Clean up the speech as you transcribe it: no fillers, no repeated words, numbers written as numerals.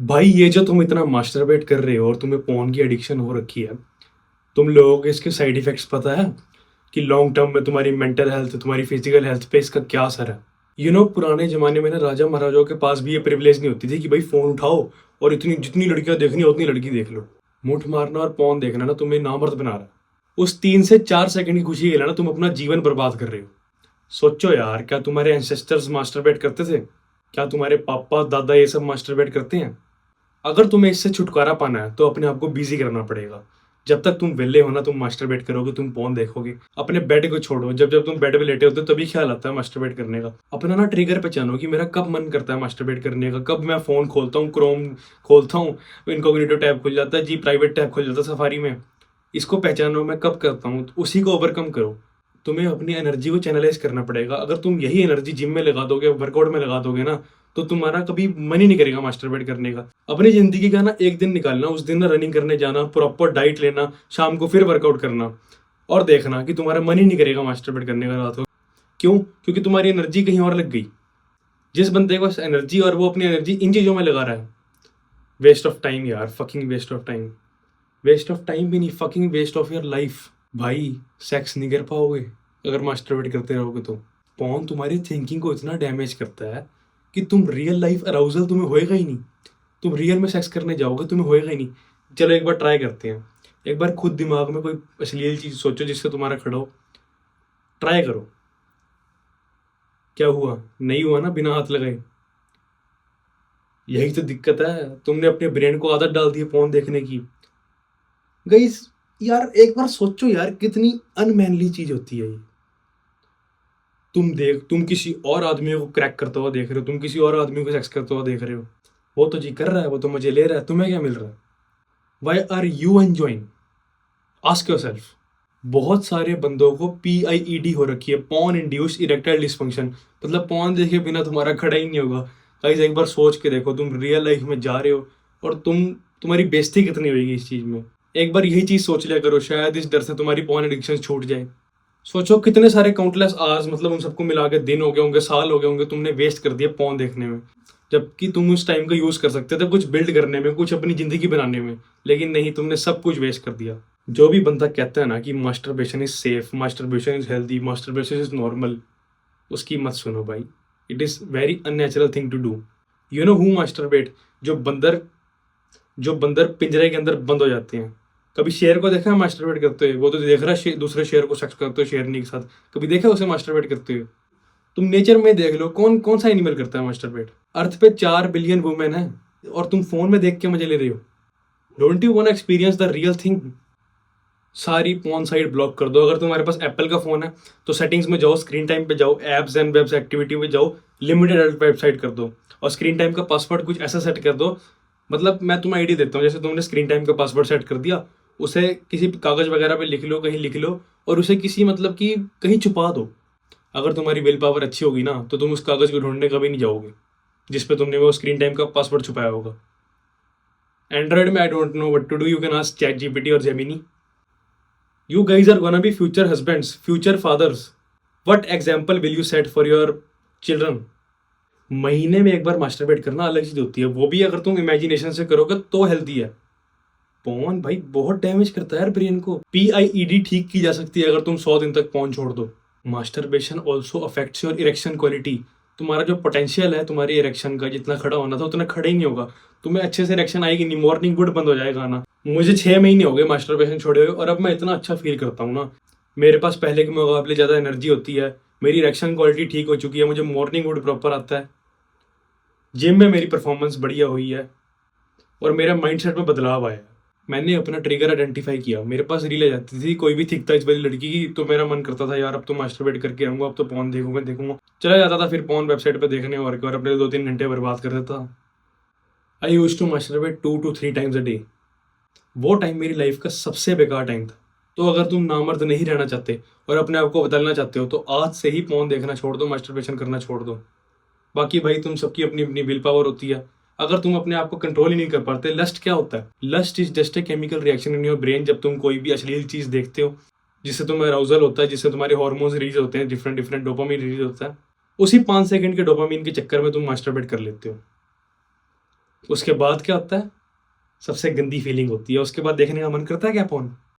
भाई ये जो तुम इतना मास्टरबेट कर रहे हो और तुम्हें पोर्न की एडिक्शन हो रखी है, तुम लोगों को इसके साइड इफेक्ट्स पता है कि लॉन्ग टर्म में तुम्हारी मेंटल हेल्थ, तुम्हारी फिजिकल हेल्थ पे इसका क्या असर है। पुराने जमाने में ना राजा महाराजाओं के पास भी ये प्रिविलेज नहीं होती थी कि भाई फोन उठाओ और इतनी जितनी लड़कियां देखनी है उतनी लड़की देख लो। मुठ मारना और पोर्न देखना ना तुम्हें नामर्द बना रहा है। उस 3 से 4 सेकंड की खुशी के लिए ना तुम अपना जीवन बर्बाद कर रहे हो। सोचो यार, क्या तुम्हारे एंसेस्टर्स मास्टरबेट करते थे? क्या तुम्हारे पापा दादा ये सब मास्टरबेट करते हैं? अगर तुम्हें इससे छुटकारा पाना है तो अपने आप को बिजी करना पड़ेगा। जब तक तुम विले हो ना, तुम मास्टरबेट करोगे, तुम पोर्न देखोगे। अपने बेड को छोड़ो, जब जब तुम बेड पे लेटे होते हो तभी ख्याल आता है मास्टरबेट करने का। अपना ना ट्रिगर पहचानो कि मेरा कब मन करता है मास्टरबेट करने का, कब मैं फोन खोलता हूँ, क्रोम खोलता हूँ, इनकॉग्निटो टैब खुल जाता है, जी प्राइवेट टैब खुल जाता है सफारी में। इसको पहचानो मैं कब करता हूँ, तो उसी को ओवरकम करो। तुम्हें अपनी एनर्जी को चैनलाइज करना पड़ेगा। अगर तुम यही एनर्जी जिम में लगा दोगे, वर्कआउट में लगा दोगे ना, तो तुम्हारा कभी मन ही नहीं करेगा मास्टरबेट करने का। अपनी जिंदगी का ना एक दिन निकालना, उस दिन ना रनिंग करने जाना, प्रॉपर डाइट लेना, शाम को फिर वर्कआउट करना, और देखना कि तुम्हारा मन ही नहीं करेगा मास्टरबेट करने का रात को। क्यों? क्योंकि तुम्हारी एनर्जी कहीं और लग गई। जिस बंदे के पास एनर्जी और वो अपनी एनर्जी इन चीजों में लगा रहा है, वेस्ट ऑफ टाइम यार, fucking waste of time. Waste of time भी नहीं, fucking waste of your life. भाई सेक्स नहीं कर पाओगे अगर मास्टरबेट करते रहोगे तो। पॉर्न तुम्हारी थिंकिंग को इतना डैमेज करता है कि तुम रियल लाइफ अराउजल तुम्हें होएगा ही नहीं। तुम रियल में सेक्स करने जाओगे, तुम्हें होएगा ही नहीं। चलो एक बार ट्राई करते हैं। एक बार खुद दिमाग में कोई अश्लील चीज सोचो जिससे तुम्हारा खड़ा हो। ट्राई करो। क्या हुआ? नहीं हुआ ना बिना हाथ लगाए। यही तो दिक्कत है, तुमने अपने ब्रेन को आदत डाल दी है फोन देखने की। गाइस, यार एक बार सोचो यार, कितनी अनमैनली चीज होती है ये। तुम किसी और आदमी को क्रैक करता हुआ देख रहे हो, तुम किसी और आदमी को सेक्स करता हुआ देख रहे हो। वो तो जी कर रहा है, वो तो मजे ले रहा है, तुम्हें क्या मिल रहा है? Why are you enjoying? Ask yourself. बहुत सारे बंदों को PIED हो रखी है, पॉर्न इंड्यूस्ड इरेक्टाइल डिस्फंक्शन। मतलब पॉर्न देखे बिना तुम्हारा खड़ा ही नहीं होगा। गाइस एक बार सोच के देखो, तुम रियल लाइफ में जा रहे हो और तुम्हारी बेइज्जती कितनी होगी इस चीज में। एक बार यही चीज सोच लिया करो, शायद इस डर से तुम्हारी पॉर्न एडिक्शन छूट जाए। सोचो कितने सारे काउंटलेस आवर्स, मतलब उन सबको मिला के दिन हो गए होंगे, साल हो गए होंगे, तुमने वेस्ट कर दिया पॉर्न देखने में। जबकि तुम उस टाइम का यूज कर सकते थे कुछ बिल्ड करने में, कुछ अपनी जिंदगी बनाने में। लेकिन नहीं, तुमने सब कुछ वेस्ट कर दिया। जो भी बंदा कहता है ना कि masturbation is safe, masturbation is healthy, masturbation is normal, उसकी मत सुनो भाई। It is very unnatural thing to do. You know who masturbate? जो बंदर जो बंदर पिंजरे के अंदर बंद हो जाते हैं। कभी शेर को देखा है मास्टरबेट करते हुए? वो तो देख रहा है दूसरे शेर को सेक्स करते हुए शेरनी के साथ। कभी देखा है उसे मास्टरबेट करते हुए? तुम नेचर में देख लो, कौन कौन सा एनिमल करता है मास्टरबेट? अर्थ पे 4 बिलियन वुमेन है और तुम फोन में देख के मजे ले रहे हो। Don't you want experience the real thing? सारी पॉन साइट ब्लॉक कर दो। अगर तुम्हारे पास एप्पल का फोन है तो सेटिंग्स में जाओ, स्क्रीन टाइम पे जाओ, एप्स एंड वेब्स एक्टिविटी में जाओ, लिमिटेड वेबसाइट कर दो, और स्क्रीन टाइम का पासवर्ड कुछ ऐसा सेट कर दो। मतलब मैं तुम्हें आइडिया देता हूँ, जैसे तुमने स्क्रीन टाइम का पासवर्ड सेट कर दिया, उसे किसी कागज वगैरह पे लिख लो, कहीं लिख लो, और उसे किसी मतलब कि कहीं छुपा दो। अगर तुम्हारी विल पावर अच्छी होगी ना, तो तुम उस कागज को ढूंढने कभी नहीं जाओगे जिसपे तुमने वो स्क्रीन टाइम का पासवर्ड छुपाया होगा। एंड्रॉइड में I don't know what to do, you can ask chat GPT और Gemini. You guys are gonna be future husbands, future fathers. What example will you set for your children? महीने में एक बार masturbate करना अलग चीज होती है, वो भी अगर तुम इमेजिनेशन से करोगे तो हेल्दी है। पॉर्न भाई बहुत डैमेज करता है यार ब्रेन को। PIED ठीक की जा सकती है अगर तुम 100 दिन तक पॉर्न छोड़ दो। Masturbation also affects your erection quality. तुम्हारा जो पोटेंशियल है तुम्हारी इरेक्शन का, जितना खड़ा होना था उतना खड़ा ही नहीं होगा। तुम्हें अच्छे से इरेक्शन आएगी नहीं, मॉर्निंग वुड बंद हो जाएगा आना। मुझे 6 महीने हो गए मास्टरबेशन छोड़े हुए और अब मैं इतना अच्छा फील करता हूँ ना। मेरे पास पहले के मुकाबले ज़्यादा एनर्जी होती है, मेरी इरेक्शन क्वालिटी ठीक हो चुकी है, मुझे मॉर्निंग वुड प्रॉपर आता है, जिम में मेरी परफॉर्मेंस बढ़िया हुई है, और मेरा माइंडसेट में बदलाव आया है। मैंने अपना ट्रिगर आइडेंटिफाई किया। मेरे पास रील आ जाती थी कोई भी थिक ताइज वाली लड़की की, तो मेरा मन करता था यार अब तो मास्टरबेट करके आऊंगा, अब तो पॉर्न देखूंगा। चला जाता था फिर पॉर्न वेबसाइट पे देखने और अपने 2-3 घंटे बर्बाद कर देता। I used to masturbate 2 to 3 times a day. वो टाइम मेरी लाइफ का सबसे बेकार टाइम था। तो अगर तुम नामर्द नहीं रहना चाहते और अपने आप को बदलना चाहते हो तो आज से ही पॉर्न देखना छोड़ दो, मास्टरबेशन करना छोड़ दो। बाकी भाई तुम सबकी अपनी अपनी विल पावर होती है। अगर तुम अपने आप को कंट्रोल ही नहीं कर पाते, लस्ट क्या होता है? Lust is just a chemical reaction in your brain. जब तुम कोई भी अश्लील चीज देखते हो जिससे तुम्हें अराउजल होता है, जिससे तुम्हारे हार्मोन्स रिलीज होते हैं, डिफरेंट डिफरेंट डोपामिन रिलीज होता है, उसी 5 सेकंड के डोपामिन के चक्कर में तुम मास्टरबेट कर लेते हो। उसके बाद क्या होता है? सबसे गंदी फीलिंग होती है, उसके बाद देखने का मन करता है क्या पोर्न?